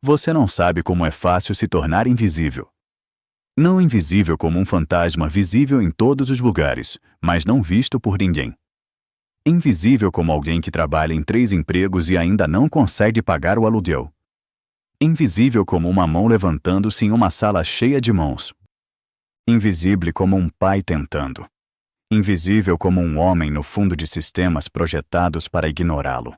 Você não sabe como é fácil se tornar invisível. Não invisível como um fantasma visível em todos os lugares, mas não visto por ninguém. Invisível como alguém que trabalha em 3 empregos e ainda não consegue pagar o aluguel. Invisível como uma mão levantando-se em uma sala cheia de mãos. Invisível como um pai tentando. Invisível como um homem no fundo de sistemas projetados para ignorá-lo.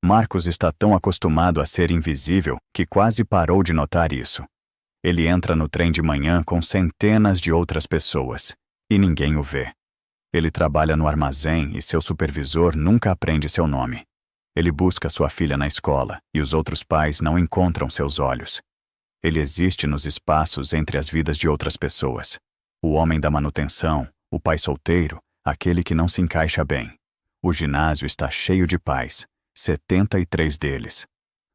Marcos está tão acostumado a ser invisível que quase parou de notar isso. Ele entra no trem de manhã com centenas de outras pessoas, e ninguém o vê. Ele trabalha no armazém e seu supervisor nunca aprende seu nome. Ele busca sua filha na escola e os outros pais não encontram seus olhos. Ele existe nos espaços entre as vidas de outras pessoas. O homem da manutenção, o pai solteiro, aquele que não se encaixa bem. O ginásio está cheio de pais, 73 deles.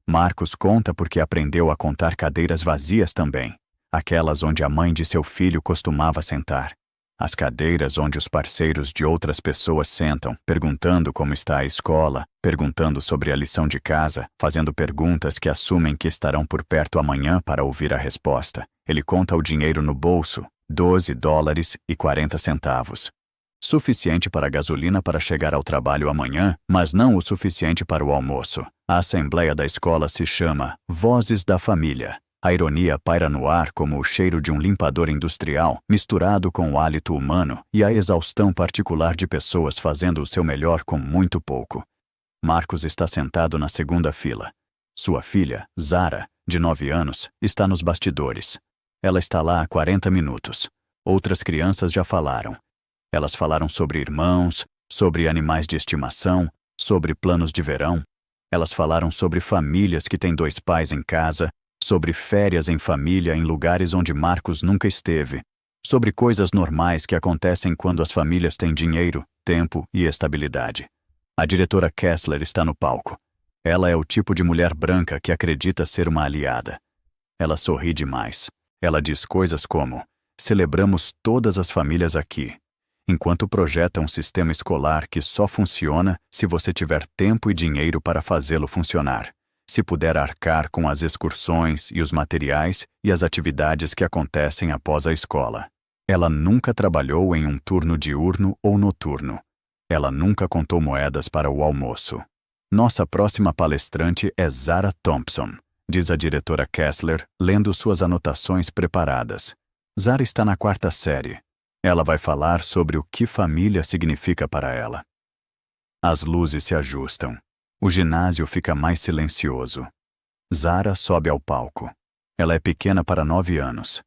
Marcos conta porque aprendeu a contar cadeiras vazias também, aquelas onde a mãe de seu filho costumava sentar. As cadeiras onde os parceiros de outras pessoas sentam, perguntando como está a escola, perguntando sobre a lição de casa, fazendo perguntas que assumem que estarão por perto amanhã para ouvir a resposta. Ele conta o dinheiro no bolso, $12,40. Suficiente para a gasolina para chegar ao trabalho amanhã, mas não o suficiente para o almoço. A assembleia da escola se chama Vozes da Família. A ironia paira no ar como o cheiro de um limpador industrial, misturado com o hálito humano e a exaustão particular de pessoas fazendo o seu melhor com muito pouco. Marcos está sentado na segunda fila. Sua filha, Zara, de 9 anos, está nos bastidores. Ela está lá há 40 minutos. Outras crianças já falaram. Elas falaram sobre irmãos, sobre animais de estimação, sobre planos de verão. Elas falaram sobre famílias que têm 2 pais em casa, sobre férias em família em lugares onde Marcos nunca esteve, sobre coisas normais que acontecem quando as famílias têm dinheiro, tempo e estabilidade. A diretora Kessler está no palco. Ela é o tipo de mulher branca que acredita ser uma aliada. Ela sorri demais. Ela diz coisas como: celebramos todas as famílias aqui, enquanto projeta um sistema escolar que só funciona se você tiver tempo e dinheiro para fazê-lo funcionar. Se puder arcar com as excursões e os materiais e as atividades que acontecem após a escola. Ela nunca trabalhou em um turno diurno ou noturno. Ela nunca contou moedas para o almoço. Nossa próxima palestrante é Zara Thompson, diz a diretora Kessler, lendo suas anotações preparadas. Zara está na 4ª série. Ela vai falar sobre o que família significa para ela. As luzes se ajustam. O ginásio fica mais silencioso. Zara sobe ao palco. Ela é pequena para 9 anos.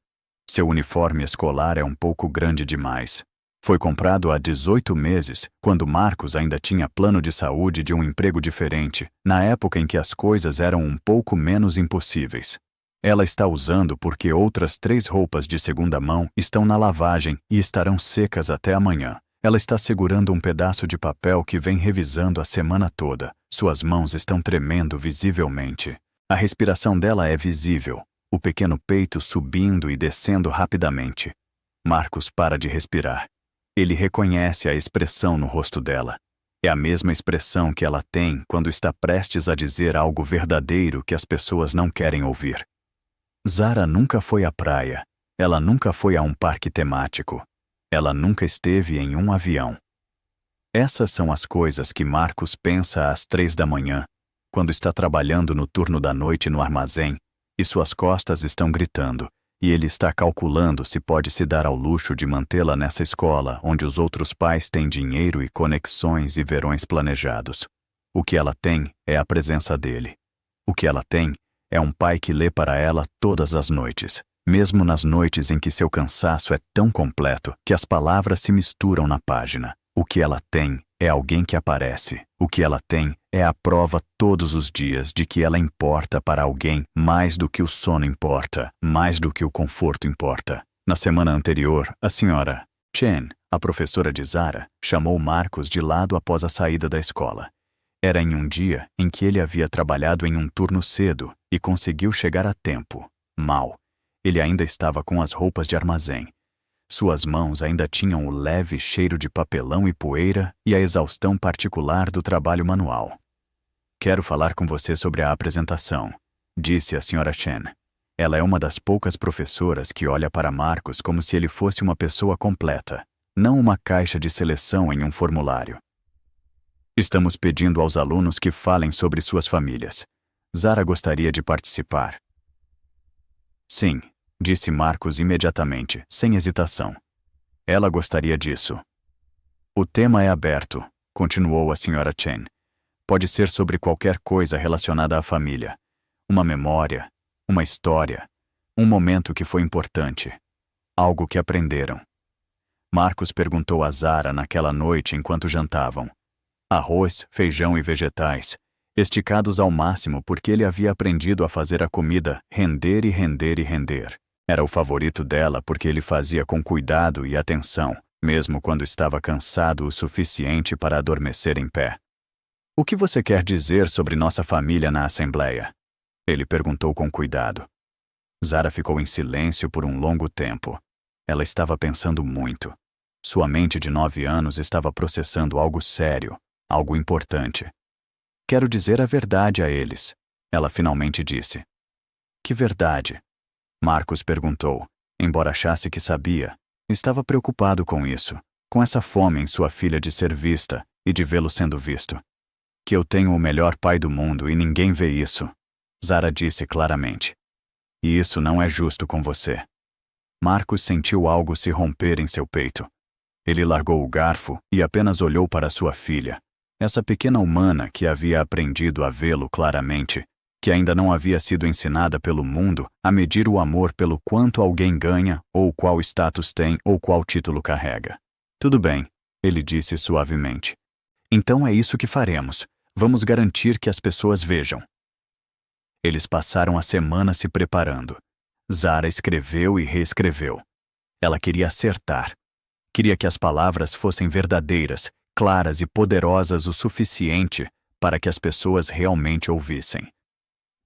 Seu uniforme escolar é um pouco grande demais. Foi comprado há 18 meses, quando Marcos ainda tinha plano de saúde de um emprego diferente, na época em que as coisas eram um pouco menos impossíveis. Ela está usando porque outras 3 roupas de segunda mão estão na lavagem e estarão secas até amanhã. Ela está segurando um pedaço de papel que vem revisando a semana toda. Suas mãos estão tremendo visivelmente. A respiração dela é visível, o pequeno peito subindo e descendo rapidamente. Marcos para de respirar. Ele reconhece a expressão no rosto dela. É a mesma expressão que ela tem quando está prestes a dizer algo verdadeiro que as pessoas não querem ouvir. Zara nunca foi à praia. Ela nunca foi a um parque temático. Ela nunca esteve em um avião. Essas são as coisas que Marcos pensa às 3 da manhã, quando está trabalhando no turno da noite no armazém, e suas costas estão gritando, e ele está calculando se pode se dar ao luxo de mantê-la nessa escola onde os outros pais têm dinheiro e conexões e verões planejados. O que ela tem é a presença dele. O que ela tem é um pai que lê para ela todas as noites, mesmo nas noites em que seu cansaço é tão completo que as palavras se misturam na página. O que ela tem é alguém que aparece. O que ela tem é a prova todos os dias de que ela importa para alguém mais do que o sono importa, mais do que o conforto importa. Na semana anterior, a senhora Chen, a professora de Zara, chamou Marcos de lado após a saída da escola. Era em um dia em que ele havia trabalhado em um turno cedo e conseguiu chegar a tempo. Mal. Ele ainda estava com as roupas de armazém. Suas mãos ainda tinham o leve cheiro de papelão e poeira e a exaustão particular do trabalho manual. Quero falar com você sobre a apresentação, disse a Sra. Chen. Ela é uma das poucas professoras que olha para Marcos como se ele fosse uma pessoa completa, não uma caixa de seleção em um formulário. Estamos pedindo aos alunos que falem sobre suas famílias. Zara gostaria de participar. Sim, disse Marcos imediatamente, sem hesitação. Ela gostaria disso. O tema é aberto, continuou a Sra. Chen. Pode ser sobre qualquer coisa relacionada à família. Uma memória, uma história, um momento que foi importante, algo que aprenderam. Marcos perguntou a Zara naquela noite enquanto jantavam. Arroz, feijão e vegetais, esticados ao máximo porque ele havia aprendido a fazer a comida render e render e render. Era o favorito dela porque ele fazia com cuidado e atenção, mesmo quando estava cansado o suficiente para adormecer em pé. O que você quer dizer sobre nossa família na assembleia? Ele perguntou com cuidado. Zara ficou em silêncio por um longo tempo. Ela estava pensando muito. Sua mente de 9 anos estava processando algo sério, algo importante. Quero dizer a verdade a eles, ela finalmente disse. Que verdade? Marcos perguntou, embora achasse que sabia. Estava preocupado com isso, com essa fome em sua filha de ser vista e de vê-lo sendo visto. Que eu tenho o melhor pai do mundo e ninguém vê isso, Zara disse claramente. E isso não é justo com você. Marcos sentiu algo se romper em seu peito. Ele largou o garfo e apenas olhou para sua filha, essa pequena humana que havia aprendido a vê-lo claramente, que ainda não havia sido ensinada pelo mundo a medir o amor pelo quanto alguém ganha, ou qual status tem, ou qual título carrega. Tudo bem, ele disse suavemente. Então é isso que faremos. Vamos garantir que as pessoas vejam. Eles passaram a semana se preparando. Zara escreveu e reescreveu. Ela queria acertar. Queria que as palavras fossem verdadeiras, claras e poderosas o suficiente para que as pessoas realmente ouvissem.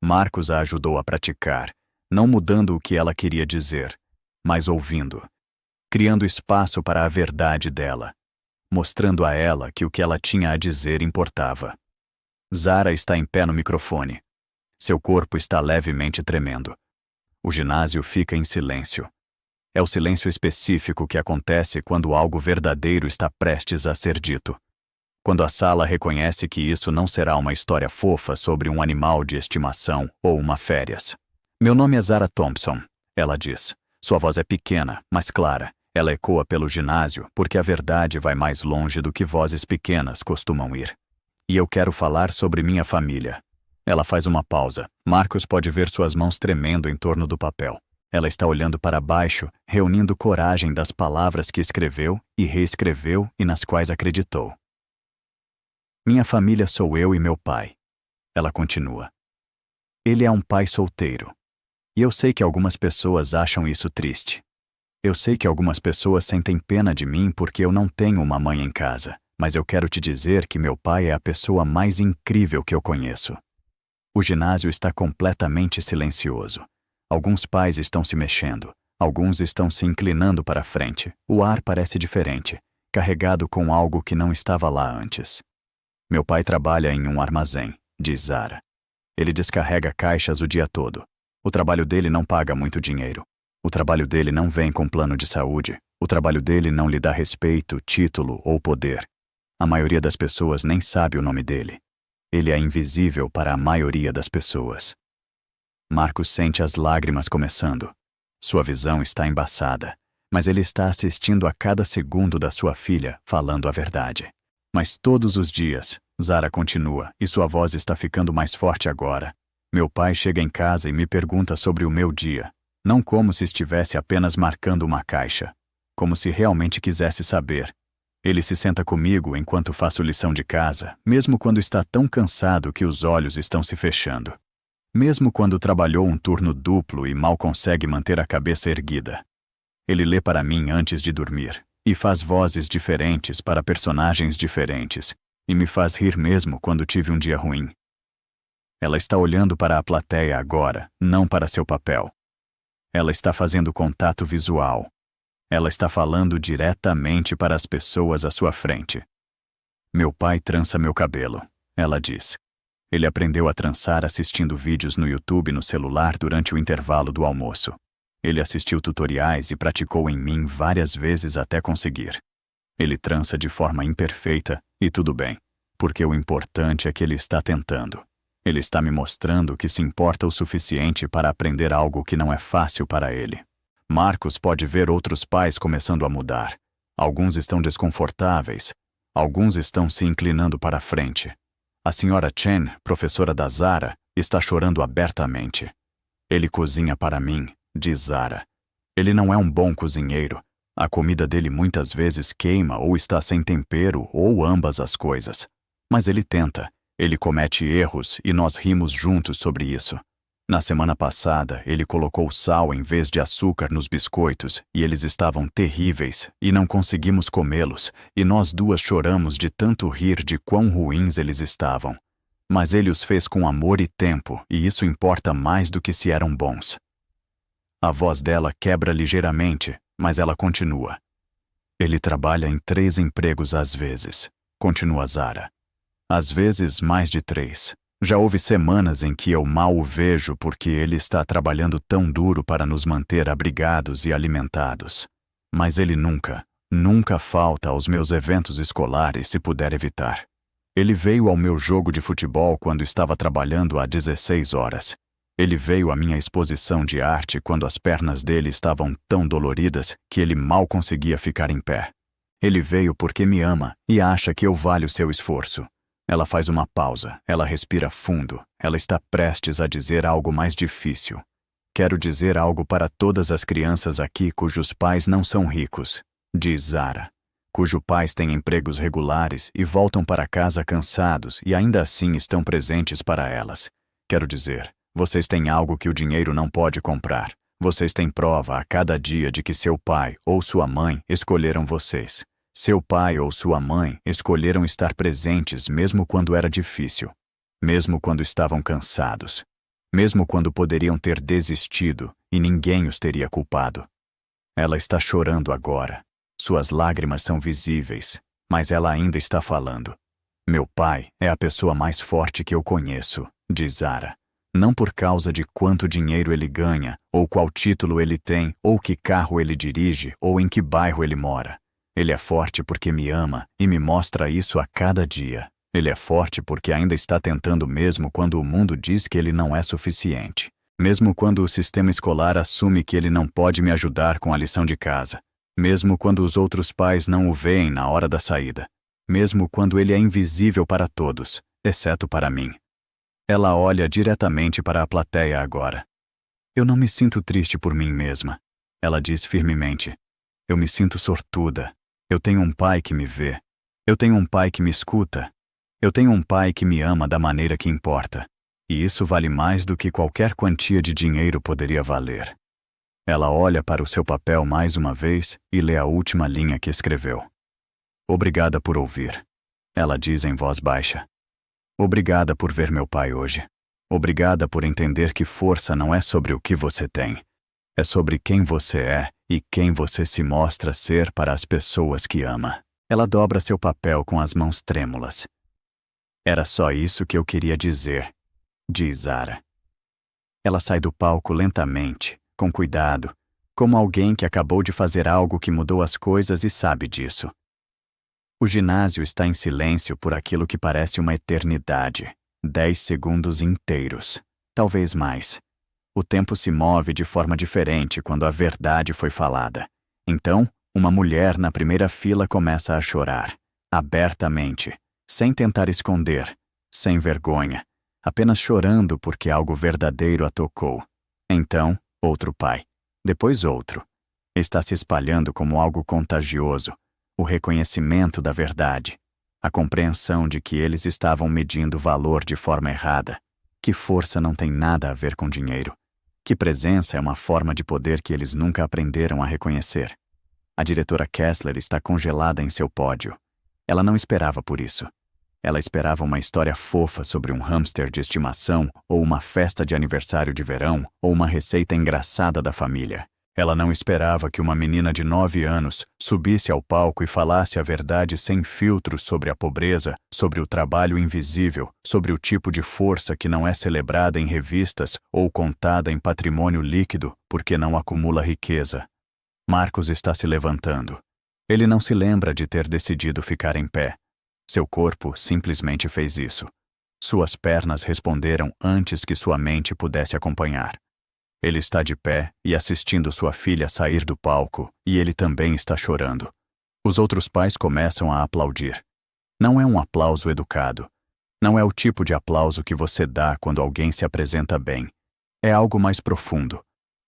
Marcos a ajudou a praticar, não mudando o que ela queria dizer, mas ouvindo, criando espaço para a verdade dela, mostrando a ela que o que ela tinha a dizer importava. Zara está em pé no microfone. Seu corpo está levemente tremendo. O ginásio fica em silêncio. É o silêncio específico que acontece quando algo verdadeiro está prestes a ser dito. Quando a sala reconhece que isso não será uma história fofa sobre um animal de estimação ou uma férias. Meu nome é Zara Thompson, ela diz. Sua voz é pequena, mas clara. Ela ecoa pelo ginásio porque a verdade vai mais longe do que vozes pequenas costumam ir. E eu quero falar sobre minha família. Ela faz uma pausa. Marcos pode ver suas mãos tremendo em torno do papel. Ela está olhando para baixo, reunindo coragem das palavras que escreveu e reescreveu e nas quais acreditou. Minha família sou eu e meu pai. Ela continua. Ele é um pai solteiro. E eu sei que algumas pessoas acham isso triste. Eu sei que algumas pessoas sentem pena de mim porque eu não tenho uma mãe em casa, mas eu quero te dizer que meu pai é a pessoa mais incrível que eu conheço. O ginásio está completamente silencioso. Alguns pais estão se mexendo, alguns estão se inclinando para a frente. O ar parece diferente, carregado com algo que não estava lá antes. Meu pai trabalha em um armazém, diz Zara. Ele descarrega caixas o dia todo. O trabalho dele não paga muito dinheiro. O trabalho dele não vem com plano de saúde. O trabalho dele não lhe dá respeito, título ou poder. A maioria das pessoas nem sabe o nome dele. Ele é invisível para a maioria das pessoas. Marcos sente as lágrimas começando. Sua visão está embaçada, mas ele está assistindo a cada segundo da sua filha falando a verdade. Mas todos os dias, Zara continua, e sua voz está ficando mais forte agora. Meu pai chega em casa e me pergunta sobre o meu dia, não como se estivesse apenas marcando uma caixa, como se realmente quisesse saber. Ele se senta comigo enquanto faço lição de casa, mesmo quando está tão cansado que os olhos estão se fechando. Mesmo quando trabalhou um turno duplo e mal consegue manter a cabeça erguida. Ele lê para mim antes de dormir, e faz vozes diferentes para personagens diferentes, e me faz rir mesmo quando tive um dia ruim. Ela está olhando para a plateia agora, não para seu papel. Ela está fazendo contato visual. Ela está falando diretamente para as pessoas à sua frente. Meu pai trança meu cabelo, ela diz. Ele aprendeu a trançar assistindo vídeos no YouTube no celular durante o intervalo do almoço. Ele assistiu tutoriais e praticou em mim várias vezes até conseguir. Ele trança de forma imperfeita, e tudo bem, porque o importante é que ele está tentando. Ele está me mostrando que se importa o suficiente para aprender algo que não é fácil para ele. Marcos pode ver outros pais começando a mudar. Alguns estão desconfortáveis. Alguns estão se inclinando para a frente. A senhora Chen, professora da Zara, está chorando abertamente. Ele cozinha para mim, diz Zara. Ele não é um bom cozinheiro. A comida dele muitas vezes queima ou está sem tempero ou ambas as coisas. Mas ele tenta. Ele comete erros e nós rimos juntos sobre isso. Na semana passada, ele colocou sal em vez de açúcar nos biscoitos e eles estavam terríveis e não conseguimos comê-los e nós duas choramos de tanto rir de quão ruins eles estavam. Mas ele os fez com amor e tempo e isso importa mais do que se eram bons. A voz dela quebra ligeiramente, mas ela continua. Ele trabalha em 3 empregos às vezes, continua Zara. Às vezes mais de 3. Já houve semanas em que eu mal o vejo porque ele está trabalhando tão duro para nos manter abrigados e alimentados. Mas ele nunca falta aos meus eventos escolares se puder evitar. Ele veio ao meu jogo de futebol quando estava trabalhando há 16 horas. Ele veio à minha exposição de arte quando as pernas dele estavam tão doloridas que ele mal conseguia ficar em pé. Ele veio porque me ama e acha que eu valho seu esforço. Ela faz uma pausa, ela respira fundo, ela está prestes a dizer algo mais difícil. Quero dizer algo para todas as crianças aqui cujos pais não são ricos, diz Zara, cujos pais têm empregos regulares e voltam para casa cansados e ainda assim estão presentes para elas. Quero dizer, vocês têm algo que o dinheiro não pode comprar. Vocês têm prova a cada dia de que seu pai ou sua mãe escolheram vocês. Seu pai ou sua mãe escolheram estar presentes mesmo quando era difícil, mesmo quando estavam cansados, mesmo quando poderiam ter desistido e ninguém os teria culpado. Ela está chorando agora. Suas lágrimas são visíveis, mas ela ainda está falando. Meu pai é a pessoa mais forte que eu conheço, diz Zara. Não por causa de quanto dinheiro ele ganha, ou qual título ele tem, ou que carro ele dirige, ou em que bairro ele mora. Ele é forte porque me ama e me mostra isso a cada dia. Ele é forte porque ainda está tentando mesmo quando o mundo diz que ele não é suficiente. Mesmo quando o sistema escolar assume que ele não pode me ajudar com a lição de casa. Mesmo quando os outros pais não o veem na hora da saída. Mesmo quando ele é invisível para todos, exceto para mim. Ela olha diretamente para a plateia agora. Eu não me sinto triste por mim mesma. Ela diz firmemente. Eu me sinto sortuda. Eu tenho um pai que me vê. Eu tenho um pai que me escuta. Eu tenho um pai que me ama da maneira que importa. E isso vale mais do que qualquer quantia de dinheiro poderia valer. Ela olha para o seu papel mais uma vez e lê a última linha que escreveu. Obrigada por ouvir. Ela diz em voz baixa. Obrigada por ver meu pai hoje. Obrigada por entender que força não é sobre o que você tem. É sobre quem você é e quem você se mostra ser para as pessoas que ama. Ela dobra seu papel com as mãos trêmulas. Era só isso que eu queria dizer, diz Zara. Ela sai do palco lentamente, com cuidado, como alguém que acabou de fazer algo que mudou as coisas e sabe disso. O ginásio está em silêncio por aquilo que parece uma eternidade. 10 segundos inteiros, talvez mais. O tempo se move de forma diferente quando a verdade foi falada. Então, uma mulher na primeira fila começa a chorar, abertamente, sem tentar esconder, sem vergonha, apenas chorando porque algo verdadeiro a tocou. Então, outro pai, depois outro. Está se espalhando como algo contagioso, o reconhecimento da verdade, a compreensão de que eles estavam medindo valor de forma errada, que força não tem nada a ver com dinheiro. Que presença é uma forma de poder que eles nunca aprenderam a reconhecer. A diretora Kessler está congelada em seu pódio. Ela não esperava por isso. Ela esperava uma história fofa sobre um hamster de estimação, ou uma festa de aniversário de verão, ou uma receita engraçada da família. Ela não esperava que uma menina de 9 anos subisse ao palco e falasse a verdade sem filtros sobre a pobreza, sobre o trabalho invisível, sobre o tipo de força que não é celebrada em revistas ou contada em patrimônio líquido porque não acumula riqueza. Marcos está se levantando. Ele não se lembra de ter decidido ficar em pé. Seu corpo simplesmente fez isso. Suas pernas responderam antes que sua mente pudesse acompanhar. Ele está de pé e assistindo sua filha sair do palco, e ele também está chorando. Os outros pais começam a aplaudir. Não é um aplauso educado. Não é o tipo de aplauso que você dá quando alguém se apresenta bem. É algo mais profundo.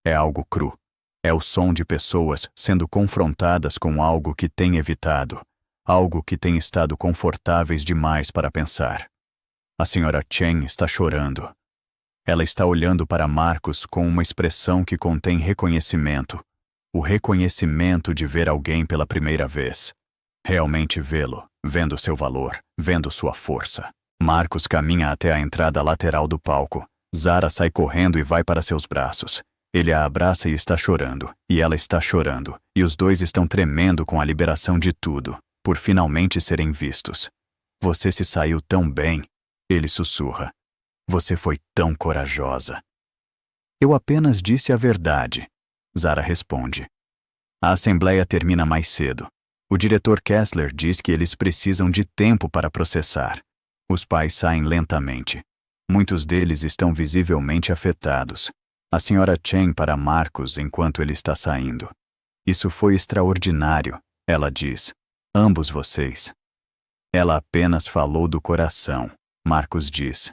É algo cru. É o som de pessoas sendo confrontadas com algo que têm evitado, algo que têm estado confortáveis demais para pensar. A senhora Chen está chorando. Ela está olhando para Marcos com uma expressão que contém reconhecimento. O reconhecimento de ver alguém pela primeira vez. Realmente vê-lo, vendo seu valor, vendo sua força. Marcos caminha até a entrada lateral do palco. Zara sai correndo e vai para seus braços. Ele a abraça e está chorando, e ela está chorando, e os dois estão tremendo com a liberação de tudo, por finalmente serem vistos. Você se saiu tão bem, ele sussurra. Você foi tão corajosa. Eu apenas disse a verdade, Zara responde. A assembleia termina mais cedo. O diretor Kessler diz que eles precisam de tempo para processar. Os pais saem lentamente. Muitos deles estão visivelmente afetados. A senhora Chen para Marcos enquanto ele está saindo. Isso foi extraordinário, ela diz. Ambos vocês. Ela apenas falou do coração, Marcos diz.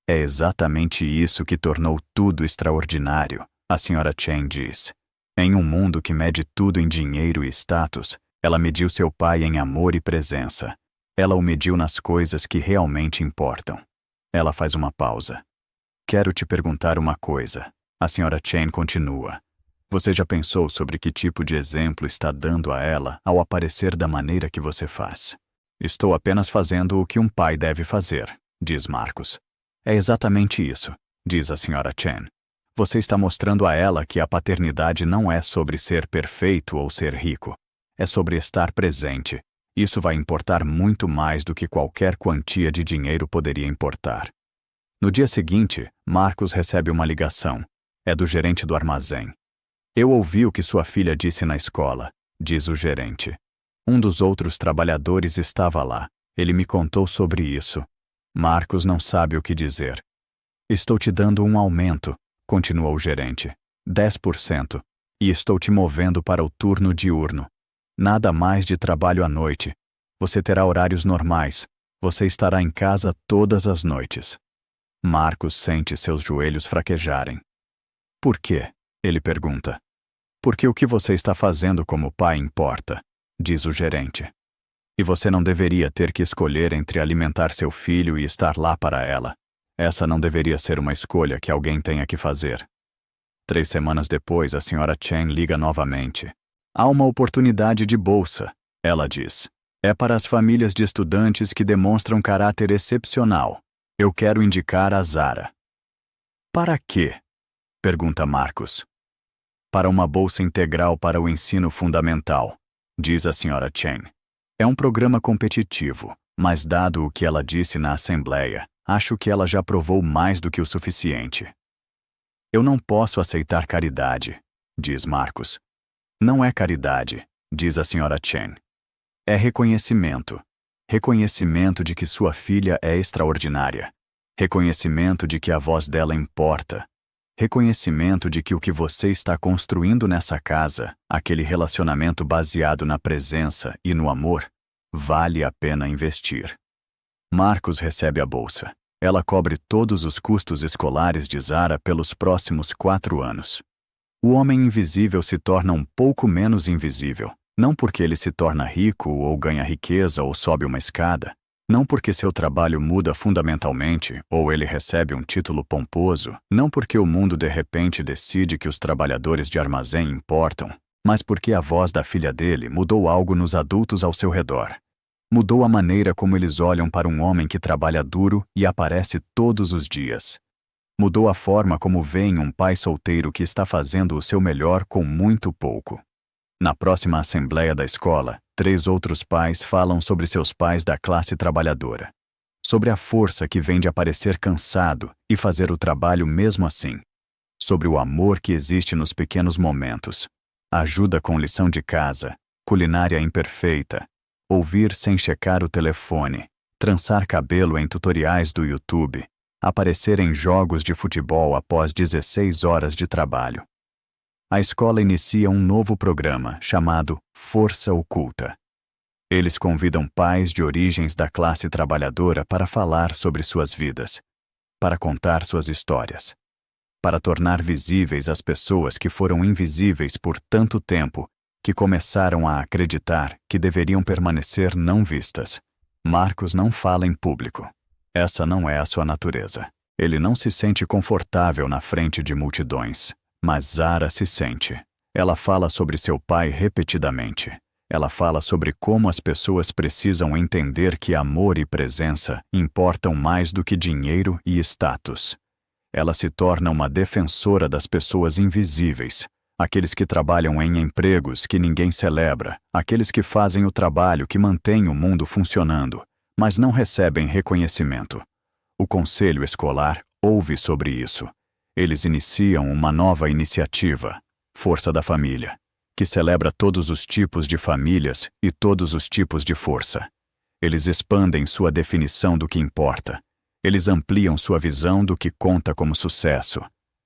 É exatamente isso que tornou tudo extraordinário, a senhora Chen diz. Em um mundo que mede tudo em dinheiro e status, ela mediu seu pai em amor e presença. Ela o mediu nas coisas que realmente importam. Ela faz uma pausa. Quero te perguntar uma coisa. A senhora Chen continua. Você já pensou sobre que tipo de exemplo está dando a ela ao aparecer da maneira que você faz? Estou apenas fazendo o que um pai deve fazer, diz Marcos. É exatamente isso, diz a senhora Chen. Você está mostrando a ela que a paternidade não é sobre ser perfeito ou ser rico. É sobre estar presente. Isso vai importar muito mais do que qualquer quantia de dinheiro poderia importar. No dia seguinte, Marcos recebe uma ligação. É do gerente do armazém. Eu ouvi o que sua filha disse na escola, diz o gerente. Um dos outros trabalhadores estava lá. Ele me contou sobre isso. Marcos não sabe o que dizer. Estou te dando um aumento, continuou o gerente. 10%. E estou te movendo para o turno diurno. Nada mais de trabalho à noite. Você terá horários normais. Você estará em casa todas as noites. Marcos sente seus joelhos fraquejarem. Por quê? Ele pergunta. Porque o que você está fazendo como pai importa, diz o gerente. E você não deveria ter que escolher entre alimentar seu filho e estar lá para ela. Essa não deveria ser uma escolha que alguém tenha que fazer. 3 semanas depois, a senhora Chen liga novamente. Há uma oportunidade de bolsa, ela diz. É para as famílias de estudantes que demonstram caráter excepcional. Eu quero indicar a Zara. Para quê? Pergunta Marcos. Para uma bolsa integral para o ensino fundamental, diz a senhora Chen. É um programa competitivo, mas dado o que ela disse na assembleia, acho que ela já provou mais do que o suficiente. Eu não posso aceitar caridade, diz Marcos. Não é caridade, diz a senhora Chen. É reconhecimento. Reconhecimento de que sua filha é extraordinária. Reconhecimento de que a voz dela importa. Reconhecimento de que o que você está construindo nessa casa, aquele relacionamento baseado na presença e no amor, vale a pena investir. Marcos recebe a bolsa. Ela cobre todos os custos escolares de Zara pelos próximos 4 anos. O homem invisível se torna um pouco menos invisível, não porque ele se torna rico ou ganha riqueza ou sobe uma escada, não porque seu trabalho muda fundamentalmente ou ele recebe um título pomposo, não porque o mundo de repente decide que os trabalhadores de armazém importam, mas porque a voz da filha dele mudou algo nos adultos ao seu redor. Mudou a maneira como eles olham para um homem que trabalha duro e aparece todos os dias. Mudou a forma como veem um pai solteiro que está fazendo o seu melhor com muito pouco. Na próxima assembleia da escola, 3 outros pais falam sobre seus pais da classe trabalhadora. Sobre a força que vem de aparecer cansado e fazer o trabalho mesmo assim. Sobre o amor que existe nos pequenos momentos. Ajuda com lição de casa, culinária imperfeita, ouvir sem checar o telefone, trançar cabelo em tutoriais do YouTube, aparecer em jogos de futebol após 16 horas de trabalho. A escola inicia um novo programa chamado Força Oculta. Eles convidam pais de origens da classe trabalhadora para falar sobre suas vidas, para contar suas histórias, para tornar visíveis as pessoas que foram invisíveis por tanto tempo que começaram a acreditar que deveriam permanecer não vistas. Marcos não fala em público. Essa não é a sua natureza. Ele não se sente confortável na frente de multidões. Mas Zara se sente. Ela fala sobre seu pai repetidamente. Ela fala sobre como as pessoas precisam entender que amor e presença importam mais do que dinheiro e status. Ela se torna uma defensora das pessoas invisíveis, aqueles que trabalham em empregos que ninguém celebra, aqueles que fazem o trabalho que mantém o mundo funcionando, mas não recebem reconhecimento. O conselho escolar ouve sobre isso. Eles iniciam uma nova iniciativa, Força da Família, que celebra todos os tipos de famílias e todos os tipos de força. Eles expandem sua definição do que importa. Eles ampliam sua visão do que conta como sucesso.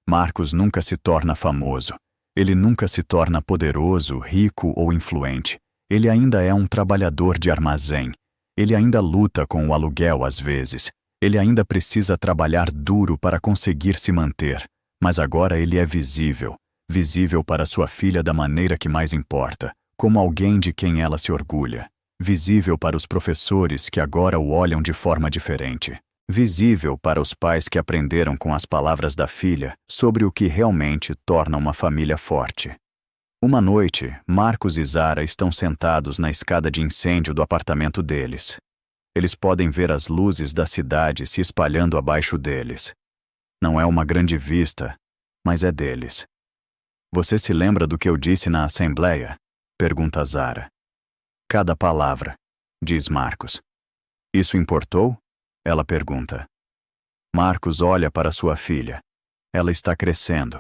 Marcos nunca se torna famoso. Ele nunca se torna poderoso, rico ou influente. Ele ainda é um trabalhador de armazém. Ele ainda luta com o aluguel às vezes. Ele ainda precisa trabalhar duro para conseguir se manter. Mas agora ele é visível. Visível para sua filha da maneira que mais importa, como alguém de quem ela se orgulha. Visível para os professores que agora o olham de forma diferente. Visível para os pais que aprenderam com as palavras da filha sobre o que realmente torna uma família forte. Uma noite, Marcos e Zara estão sentados na escada de incêndio do apartamento deles. Eles podem ver as luzes da cidade se espalhando abaixo deles. Não é uma grande vista, mas é deles. Você se lembra do que eu disse na assembleia? Pergunta Zara. Cada palavra, diz Marcos. Isso importou? Ela pergunta. Marcos olha para sua filha. Ela está crescendo.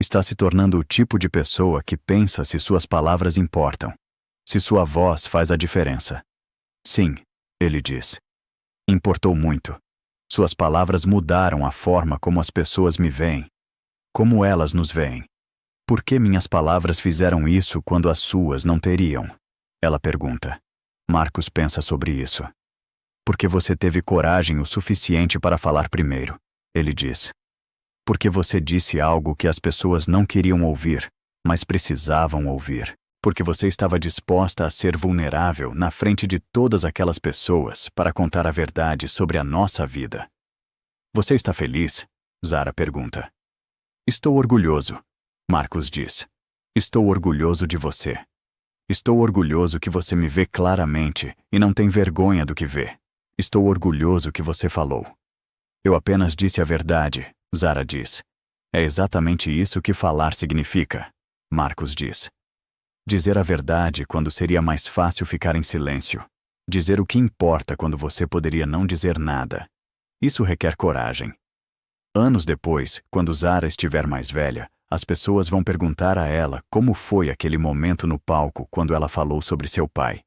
Está se tornando o tipo de pessoa que pensa se suas palavras importam. Se sua voz faz a diferença. Sim, ele diz. Importou muito. Suas palavras mudaram a forma como as pessoas me veem. Como elas nos veem. Por que minhas palavras fizeram isso quando as suas não teriam? Ela pergunta. Marcos pensa sobre isso. Porque você teve coragem o suficiente para falar primeiro, ele diz. Porque você disse algo que as pessoas não queriam ouvir, mas precisavam ouvir. Porque você estava disposta a ser vulnerável na frente de todas aquelas pessoas para contar a verdade sobre a nossa vida. Você está feliz? Zara pergunta. Estou orgulhoso, Marcos diz. Estou orgulhoso de você. Estou orgulhoso que você me vê claramente e não tem vergonha do que vê. Estou orgulhoso que você falou. Eu apenas disse a verdade, Zara diz. É exatamente isso que falar significa, Marcos diz. Dizer a verdade quando seria mais fácil ficar em silêncio. Dizer o que importa quando você poderia não dizer nada. Isso requer coragem. Anos depois, quando Zara estiver mais velha, as pessoas vão perguntar a ela como foi aquele momento no palco quando ela falou sobre seu pai.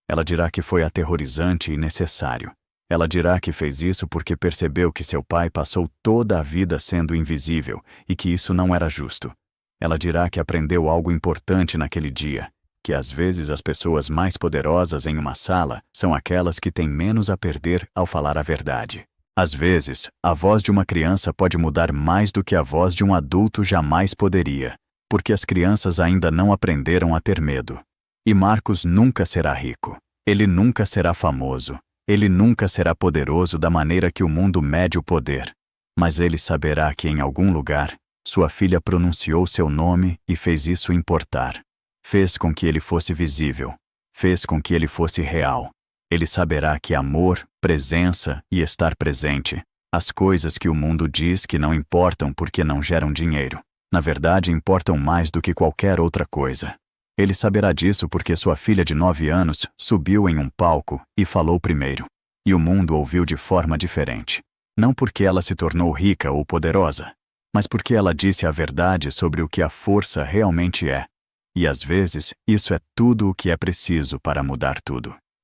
Ela dirá que foi aterrorizante e necessário. Ela dirá que fez isso porque percebeu que seu pai passou toda a vida sendo invisível e que isso não era justo. Ela dirá que aprendeu algo importante naquele dia, que às vezes as pessoas mais poderosas em uma sala são aquelas que têm menos a perder ao falar a verdade. Às vezes, a voz de uma criança pode mudar mais do que a voz de um adulto jamais poderia, porque as crianças ainda não aprenderam a ter medo. E Marcos nunca será rico. Ele nunca será famoso. Ele nunca será poderoso da maneira que o mundo mede o poder. Mas ele saberá que em algum lugar, sua filha pronunciou seu nome e fez isso importar. Fez com que ele fosse visível. Fez com que ele fosse real. Ele saberá que amor, presença e estar presente, As coisas que o mundo diz que não importam porque não geram dinheiro, na verdade importam mais do que qualquer outra coisa. Ele saberá disso porque sua filha de 9 anos subiu em um palco e falou primeiro. E o mundo ouviu de forma diferente. Não porque ela se tornou rica ou poderosa, mas porque ela disse a verdade sobre o que a força realmente é. E às vezes, isso é tudo o que é preciso para mudar tudo.